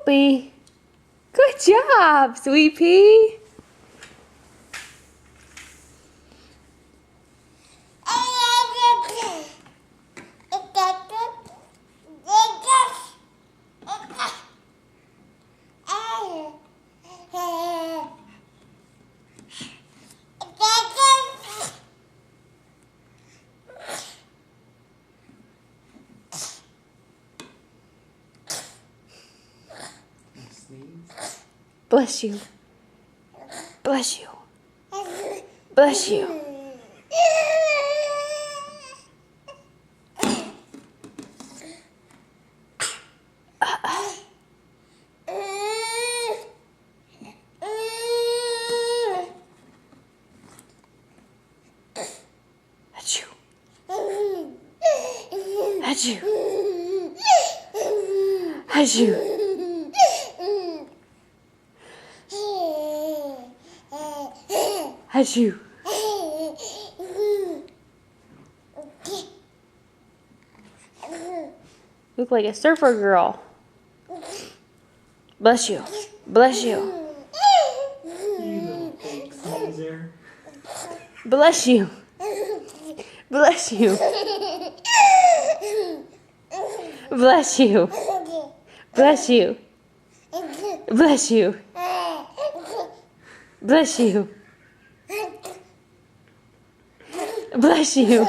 puppy. Good job, Sweet Pea. Bless you. Bless you. Bless you. Achoo. Achoo. Achoo. Achoo. Look like a surfer girl. Bless you. Bless you. You little fake sneezer. Bless you. Bless you. Bless you. Bless you. Bless you. Bless you. Bless you.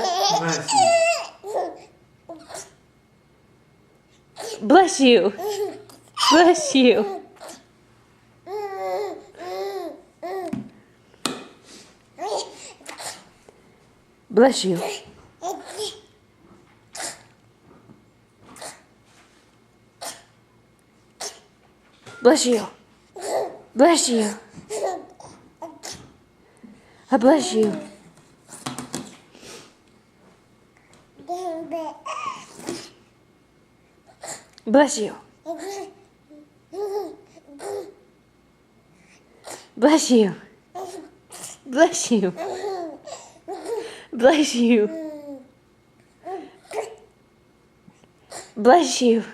Bless you. Bless you. Bless you. Bless you. Bless you. Bless you. I bless you. Bless you. Bless you. Bless you. Bless you. Bless you.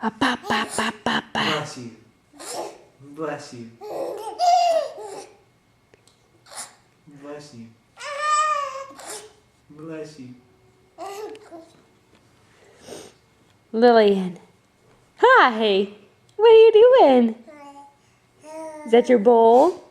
Pa pa pa pa pa. Bless you. Bless you. Bless you. Bless you. Lillian. Hi. What are you doing? Is that your bowl?